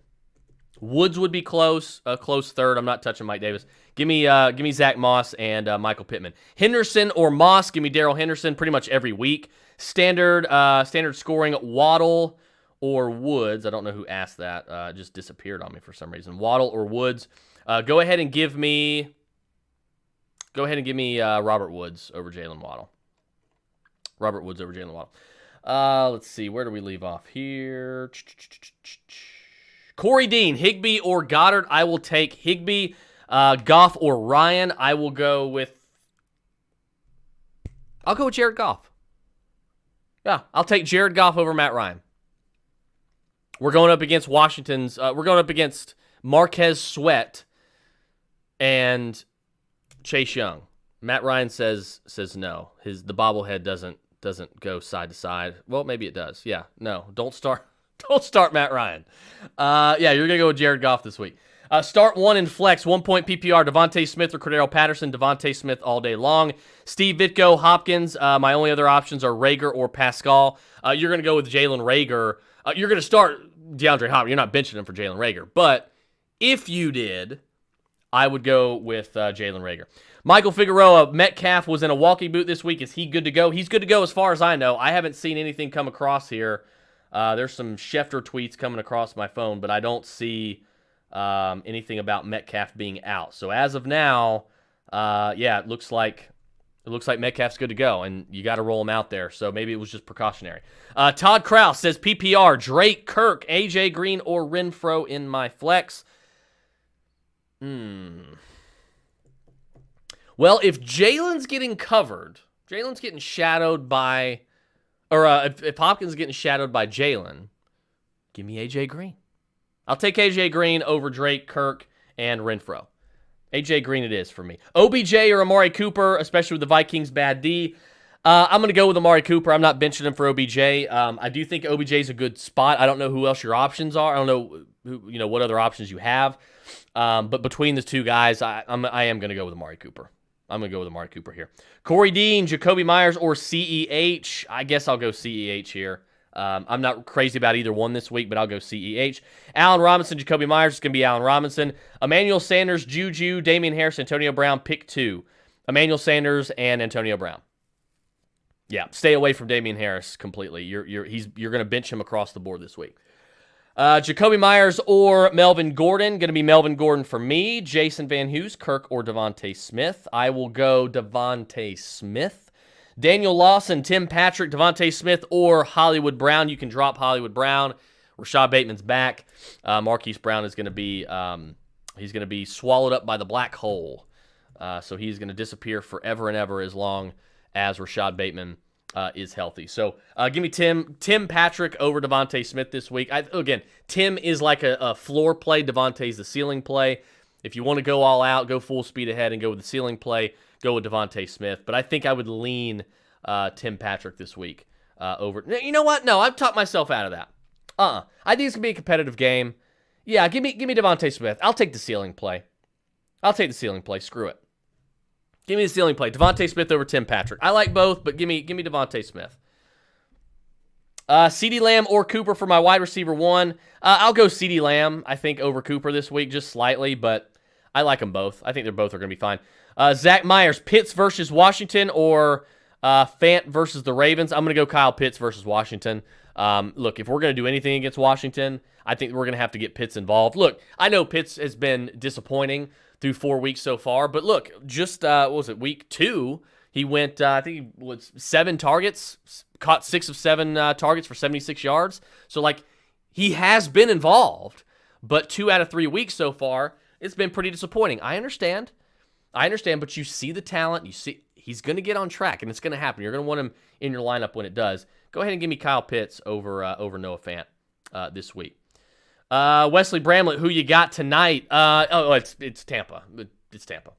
Woods would be close, a close third. I'm not touching Mike Davis. Give me Zach Moss and Michael Pittman. Henderson or Moss. Give me Daryl Henderson pretty much every week. Standard scoring, Waddle or Woods. I don't know who asked that. It just disappeared on me for some reason. Waddle or Woods. Go ahead and give me Robert Woods over Jalen Waddle. Robert Woods over Jalen Waddle. Let's see. Where do we leave off here? Corey Dean, Higbee or Goddard. I will take Higbee. Goff or Ryan. I will go with... I'll go with Jared Goff. Yeah, I'll take Jared Goff over Matt Ryan. We're going up against Washington's... we're going up against Marquez Sweat and Chase Young. Matt Ryan says no. The bobblehead doesn't go side to side. Well, maybe it does. Yeah, no, don't start Matt Ryan. Yeah, you're gonna go with Jared Goff this week. Start one in flex, 1 point PPR, Devonta Smith or Cordero Patterson. Devonta Smith all day long. Steve Vitko, Hopkins. My only other options are Rager or Pascal. You're gonna go with Jalen Rager. You're gonna start DeAndre Hopkins. You're not benching him for Jalen Rager, but if you did, I would go with Jalen Rager. Michael Figueroa, Metcalf was in a walking boot this week. Is he good to go? He's good to go as far as I know. I haven't seen anything come across here. There's some Schefter tweets coming across my phone, but I don't see anything about Metcalf being out. So as of now, yeah, it looks like Metcalf's good to go, and you got to roll him out there. So maybe it was just precautionary. Todd Krause says PPR, Drake, Kirk, AJ Green, or Renfro in my flex. Well, if Jalen's getting covered, Jalen's getting shadowed by, or if Hopkins is getting shadowed by Jalen, give me AJ Green. I'll take AJ Green over Drake, Kirk, and Renfro. AJ Green it is for me. OBJ or Amari Cooper, especially with the Vikings' bad D. I'm going to go with Amari Cooper. I'm not benching him for OBJ. I do think OBJ is a good spot. I don't know who else your options are. I don't know what other options you have. But between the two guys, I am going to go with Amari Cooper. I'm going to go with Amari Cooper here. Corey Dean, Jacoby Myers, or CEH. I guess I'll go CEH here. I'm not crazy about either one this week, but I'll go CEH. Allen Robinson, Jacoby Myers. It's going to be Allen Robinson. Emmanuel Sanders, Juju, Damian Harris, Antonio Brown. Pick two. Emmanuel Sanders and Antonio Brown. Yeah, stay away from Damian Harris completely. You're going to bench him across the board this week. Jacoby Myers or Melvin Gordon. Going to be Melvin Gordon for me. Jason Van Hoos, Kirk, or Devonta Smith. I will go Devonta Smith. Daniel Lawson, Tim Patrick, Devonta Smith, or Hollywood Brown. You can drop Hollywood Brown. Rashad Bateman's back. Marquise Brown is going to be he's going to be swallowed up by the black hole. So he's going to disappear forever and ever as long as Rashad Bateman is healthy. So give me Tim Patrick over Devonta Smith this week. Again, Tim is like a floor play. Devontae's the ceiling play. If you want to go all out, go full speed ahead and go with the ceiling play, go with Devonta Smith. But I think I would lean Tim Patrick this week over. You know what? No, I've talked myself out of that. I think it's going to be a competitive game. Yeah, give me Devonta Smith. I'll take the ceiling play. Screw it. Give me the ceiling play. Devonta Smith over Tim Patrick. I like both, but give me Devonta Smith. CeeDee Lamb or Cooper for my wide receiver one. I'll go CeeDee Lamb, I think, over Cooper this week, just slightly, but I like them both. I think they're both are going to be fine. Zach Myers, Pitts versus Washington or Fant versus the Ravens. I'm going to go Kyle Pitts versus Washington. Look, if we're going to do anything against Washington, I think we're going to have to get Pitts involved. Look, I know Pitts has been disappointing through 4 weeks so far, but look, just, what was it, week 2, he went, I think he was 7 targets, caught 6 of 7 targets for 76 yards. So, like, he has been involved, but 2 out of 3 weeks so far, it's been pretty disappointing. I understand, but you see the talent, you see he's going to get on track, and it's going to happen. You're going to want him in your lineup when it does. Go ahead and give me Kyle Pitts over Noah Fant this week. Wesley Bramlett, who you got tonight? It's Tampa. It's Tampa.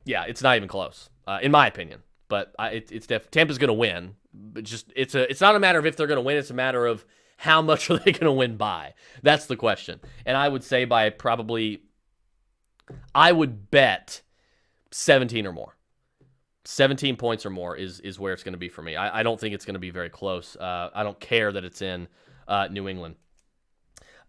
Yeah, it's not even close, in my opinion. But Tampa's going to win. But it's not a matter of if they're going to win. It's a matter of how much are they going to win by. That's the question. And I would say by probably, I would bet 17 or more. 17 points or more is where it's going to be for me. I don't think it's going to be very close. I don't care that it's in New England.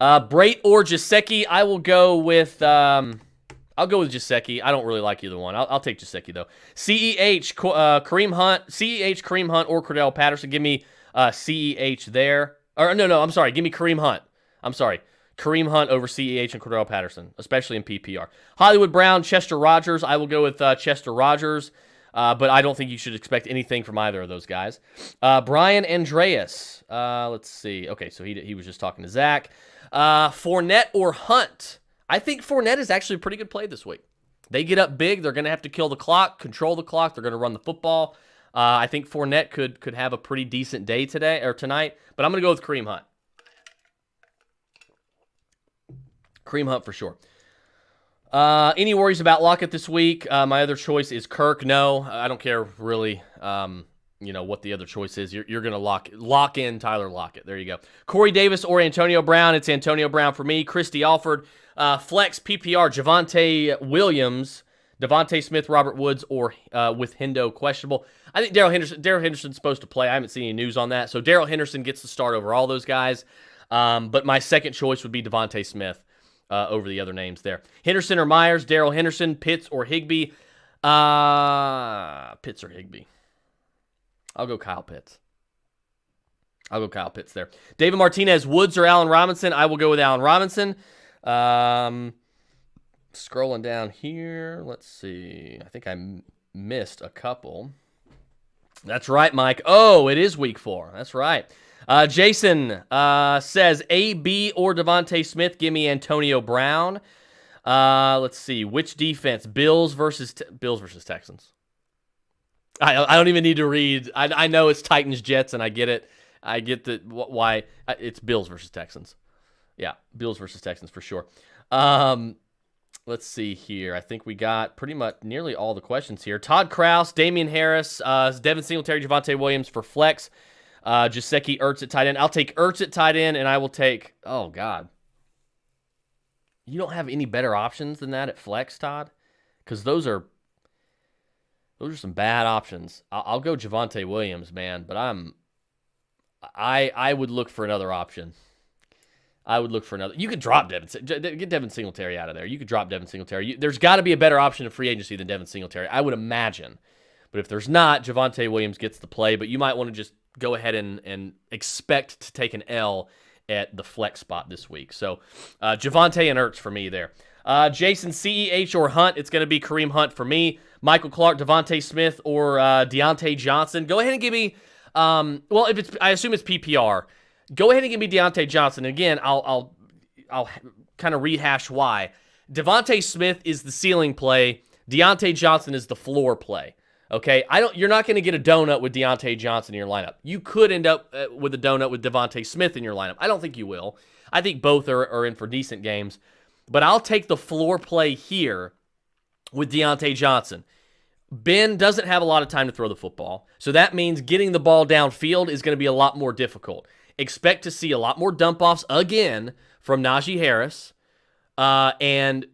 Brait or Gesicki, I will go with I'll go with Gesicki. I don't really like either one. I'll take Gesicki though. Kareem Hunt or Cordell Patterson. Give me CEH there. Or no, I'm sorry. Give me Kareem Hunt. I'm sorry. Kareem Hunt over CEH and Cordell Patterson, especially in PPR. Hollywood Brown, Chester Rogers. I will go with Chester Rogers, but I don't think you should expect anything from either of those guys. Brian Andreas. Let's see. Okay, so he was just talking to Zach. Fournette or Hunt. I think Fournette is actually a pretty good play this week. They get up big. They're going to have to kill the clock, control the clock. They're going to run the football. I think Fournette could have a pretty decent day tonight, but I'm going to go with Kareem Hunt. Kareem Hunt for sure. Any worries about Lockett this week? My other choice is Kirk. No, I don't care really. What the other choice is. You're going to lock in Tyler Lockett. There you go. Corey Davis or Antonio Brown. It's Antonio Brown for me. Christy Alford. Flex PPR. Javonte Williams. Devonta Smith, Robert Woods, or with Hendo questionable. I think Daryl Henderson's supposed to play. I haven't seen any news on that. So Daryl Henderson gets the start over all those guys. But my second choice would be Devonta Smith over the other names there. Henderson or Myers, Daryl Henderson, Pitts or Higbee. Pitts or Higbee. I'll go Kyle Pitts. There. David Martinez, Woods or Allen Robinson. I will go with Allen Robinson. Scrolling down here. Let's see. I think I missed a couple. That's right, Mike. Oh, it is week 4. That's right. Jason says AB or Devonta Smith. Give me Antonio Brown. Let's see. Which defense? Bills versus Texans. I don't even need to read. I know it's Titans Jets, and I get it. I get why it's Bills versus Texans. Yeah, Bills versus Texans for sure. Let's see here. I think we got pretty much nearly all the questions here. Todd Krause, Damian Harris, Devin Singletary, Javonte Williams for flex. Gesicki, Ertz at tight end. I'll take Ertz at tight end, and I will take. Oh God, you don't have any better options than that at flex, Todd, because those are some bad options. I'll go Javonte Williams, man, but I would look for another option. You could drop get Devin Singletary out of there. You could drop Devin Singletary. There's got to be a better option in free agency than Devin Singletary, I would imagine. But if there's not, Javonte Williams gets the play. But you might want to just go ahead and expect to take an L at the flex spot this week. So Javonte and Ertz for me there. Jason, CEH or Hunt, it's going to be Kareem Hunt for me. Michael Clark, Devonta Smith, or Deontay Johnson. Go ahead and give me, I assume it's PPR. Go ahead and give me Deontay Johnson. Again, I'll kind of rehash why. Devonta Smith is the ceiling play. Deontay Johnson is the floor play. Okay, you're not going to get a donut with Deontay Johnson in your lineup. You could end up with a donut with Devonta Smith in your lineup. I don't think you will. I think both are in for decent games. But I'll take the floor play here with Deontay Johnson. Ben doesn't have a lot of time to throw the football, so that means getting the ball downfield is going to be a lot more difficult. Expect to see a lot more dump-offs again from Najee Harris. And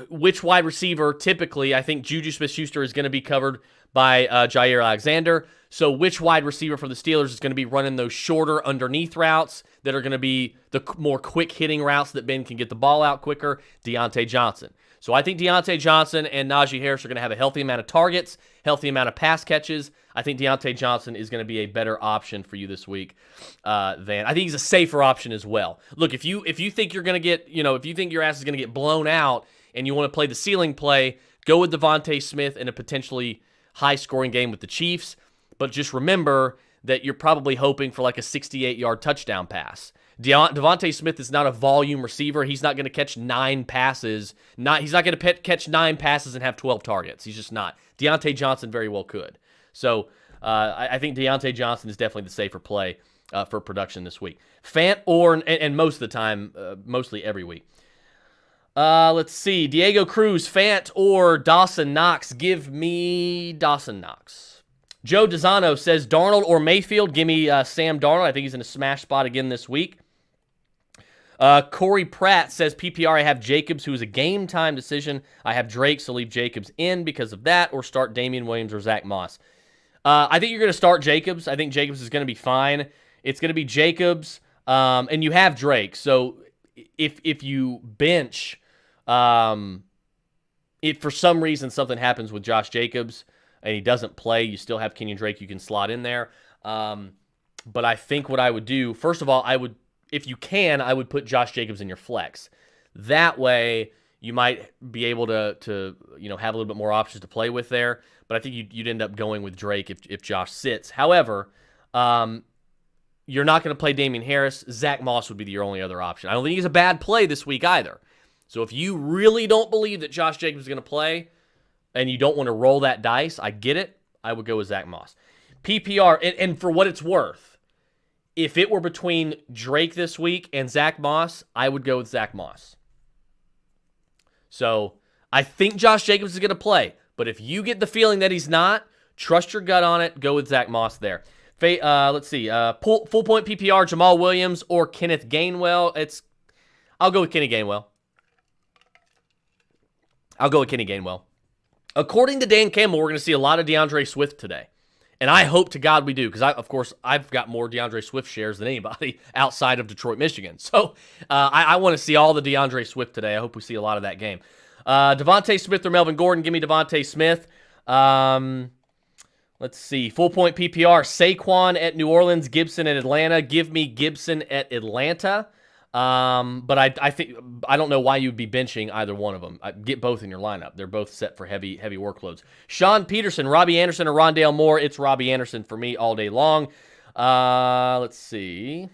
which wide receiver, typically, I think Juju Smith-Schuster is going to be covered by Jair Alexander. So which wide receiver for the Steelers is going to be running those shorter underneath routes that are going to be the more quick-hitting routes that Ben can get the ball out quicker? Deontay Johnson. So I think Deontay Johnson and Najee Harris are going to have a healthy amount of targets, healthy amount of pass catches. I think Deontay Johnson is going to be a better option for you this week than I think he's a safer option as well. Look, if you think you're going to get, if you think your ass is going to get blown out and you want to play the ceiling play, go with Devonta Smith in a potentially high-scoring game with the Chiefs. But just remember that you're probably hoping for like a 68-yard touchdown pass. Devonta Smith is not a volume receiver. He's not going to catch 9 passes. He's not going to catch 9 passes and have 12 targets. He's just not. Deontay Johnson very well could. So I think Deontay Johnson is definitely the safer play for production this week. Fant and most of the time, mostly every week. Let's see. Diego Cruz, Fant or Dawson Knox? Give me Dawson Knox. Joe Dezano says Darnold or Mayfield. Give me Sam Darnold. I think he's in a smash spot again this week. Corey Pratt says PPR, I have Jacobs, who is a game-time decision. I have Drake, so leave Jacobs in because of that, or start Damian Williams or Zach Moss. I think you're going to start Jacobs. I think Jacobs is going to be fine. It's going to be Jacobs, and you have Drake. So if you bench, if for some reason something happens with Josh Jacobs and he doesn't play, you still have Kenyon Drake you can slot in there. But I think what I would do, first of all, if you can, I would put Josh Jacobs in your flex. That way, you might be able to have a little bit more options to play with there. But I think you'd end up going with Drake if Josh sits. However, you're not going to play Damian Harris. Zach Moss would be your only other option. I don't think he's a bad play this week either. So if you really don't believe that Josh Jacobs is going to play and you don't want to roll that dice, I get it. I would go with Zach Moss. PPR, and for what it's worth, if it were between Drake this week and Zach Moss, I would go with Zach Moss. So I think Josh Jacobs is going to play. But if you get the feeling that he's not, trust your gut on it. Go with Zach Moss there. Let's see. Full point PPR, Jamal Williams or Kenneth Gainwell. I'll go with Kenny Gainwell. According to Dan Campbell, we're going to see a lot of DeAndre Swift today. And I hope to God we do, because of course, I've got more DeAndre Swift shares than anybody outside of Detroit, Michigan. So I want to see all the DeAndre Swift today. I hope we see a lot of that game. Devonta Smith or Melvin Gordon? Give me Devonta Smith. Let's see. Full point PPR. Saquon at New Orleans, Gibson at Atlanta. Give me Gibson at Atlanta. But I think I don't know why you'd be benching either one of them. Get both in your lineup. They're both set for heavy workloads. Sean Peterson, Robbie Anderson, or Rondale Moore. It's Robbie Anderson for me all day long. Let's see.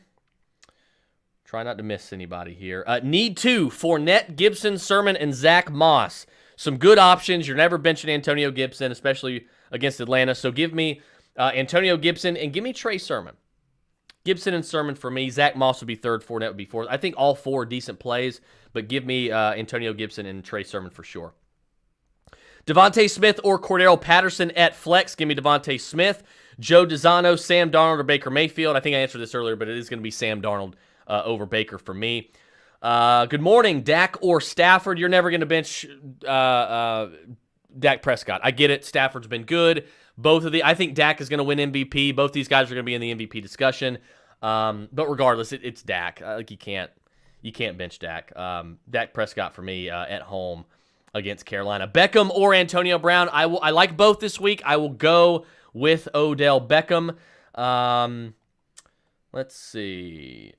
Try not to miss anybody here. Need two. Fournette, Gibson, Sermon, and Zach Moss. Some good options. You're never benching Antonio Gibson, especially against Atlanta. So give me Antonio Gibson and give me Trey Sermon. Gibson and Sermon for me. Zach Moss would be third. Fournette would be fourth. I think all four are decent plays, but give me Antonio Gibson and Trey Sermon for sure. Devonta Smith or Cordero Patterson at flex. Give me Devonta Smith. Joe Dizano, Sam Darnold, or Baker Mayfield. I think I answered this earlier, but it is going to be Sam Darnold over Baker for me. Good morning, Dak or Stafford. You're never going to bench Dak Prescott. I get it. Stafford's been good. I think Dak is going to win MVP. Both these guys are going to be in the MVP discussion. But regardless, it's Dak. You can't bench Dak. Dak Prescott for me at home against Carolina. Beckham or Antonio Brown. I like both this week. I will go with Odell Beckham. Let's see.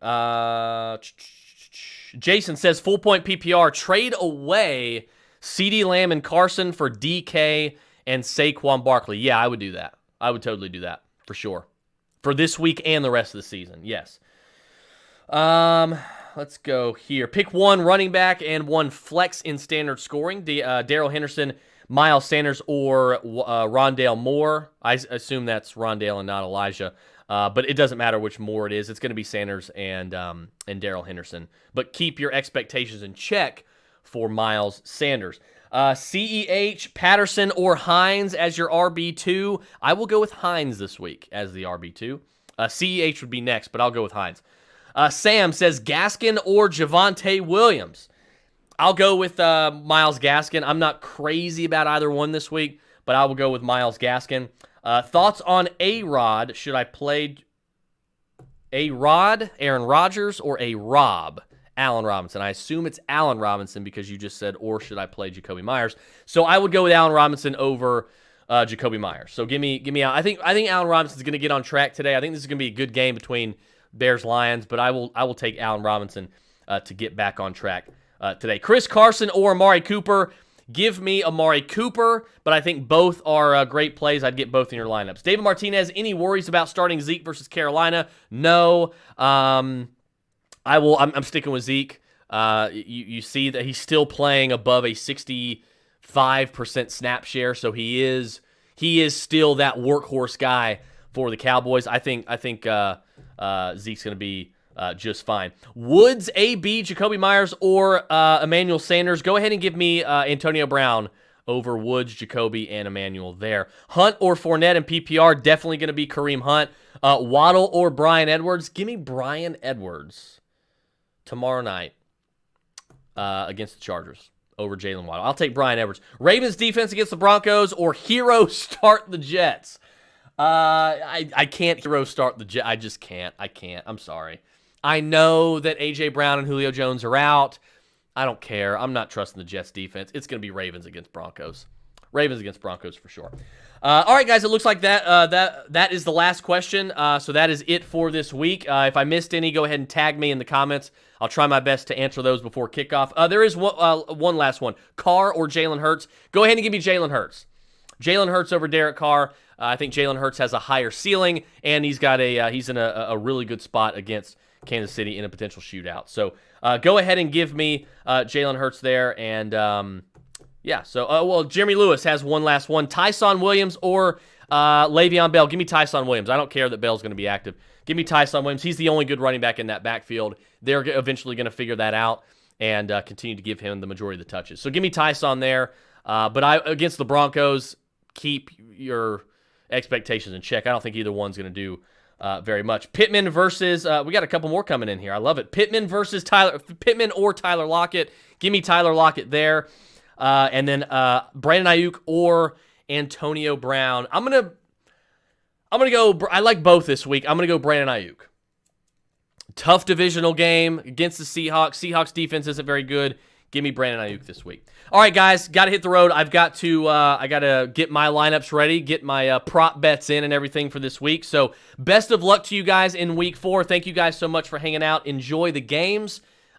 Jason says full point PPR. Trade away CeeDee Lamb and Carson for DK and Saquon Barkley. Yeah, I would do that. I would totally do that for sure. For this week and the rest of the season. Yes. Let's go here. Pick one running back and one flex in standard scoring. Daryl Henderson, Miles Sanders, or Rondale Moore. I assume that's Rondale and not Elijah. But it doesn't matter which Moore it is. It's going to be Sanders and Daryl Henderson. But keep your expectations in check for Miles Sanders. CEH, Patterson, or Hines as your RB2. I will go with Hines this week as the RB2. CEH would be next, but I'll go with Hines. Sam says Gaskin or Javonte Williams. I'll go with Myles Gaskin. I'm not crazy about either one this week, but I will go with Myles Gaskin. Thoughts on A-Rod? Should I play A-Rod, Aaron Rodgers, or A-Rob, Allen Robinson? I assume it's Allen Robinson because you just said, or should I play Jacoby Myers? So I would go with Allen Robinson over Jacoby Myers. So give me I think Allen Robinson's going to get on track today. I think this is going to be a good game between Bears-Lions, but I will take Allen Robinson to get back on track today. Chris Carson or Amari Cooper? Give me Amari Cooper, but I think both are great plays. I'd get both in your lineups. David Martinez, any worries about starting Zeke versus Carolina? No. I'm sticking with Zeke. You see that he's still playing above a 65% snap share, so he is still that workhorse guy for the Cowboys. I think Zeke's going to be just fine. Woods, AB, Jacoby Myers, or Emmanuel Sanders? Go ahead and give me Antonio Brown over Woods, Jacoby, and Emmanuel there. Hunt or Fournette and PPR? Definitely going to be Kareem Hunt. Waddle or Bryan Edwards? Give me Bryan Edwards tomorrow night against the Chargers over Jalen Waddle. I'll take Bryan Edwards. Ravens defense against the Broncos or hero start the Jets? I can't hero start the Jets. I just can't. I'm sorry. I know that A.J. Brown and Julio Jones are out. I don't care. I'm not trusting the Jets defense. It's going to be Ravens against Broncos. Ravens against Broncos for sure. All right, guys, it looks like that is the last question. So that is it for this week. If I missed any, go ahead and tag me in the comments. I'll try my best to answer those before kickoff. There is one last one. Carr or Jalen Hurts? Go ahead and give me Jalen Hurts. Jalen Hurts over Derek Carr. I think Jalen Hurts has a higher ceiling, and he's in a really good spot against Kansas City in a potential shootout. So go ahead and give me Jalen Hurts there. And yeah, so Jeremy Lewis has one last one. Tyson Williams or Le'Veon Bell. Give me Tyson Williams. I don't care that Bell's going to be active. Give me Tyson Williams. He's the only good running back in that backfield. They're eventually going to figure that out and continue to give him the majority of the touches. So give me Tyson there. But against the Broncos, keep your expectations in check. I don't think either one's going to do very much. Pittman versus we got a couple more coming in here. I love it. Pittman or Tyler Lockett. Give me Tyler Lockett there. And then Brandon Ayuk or Antonio Brown. I'm gonna go. I like both this week. I'm gonna go Brandon Ayuk. Tough divisional game against the Seahawks. Seahawks defense isn't very good. Give me Brandon Ayuk this week. All right, guys, got to hit the road. I've got to get my lineups ready, get my prop bets in and everything for this week. So best of luck to you guys in week 4. Thank you guys so much for hanging out. Enjoy the games.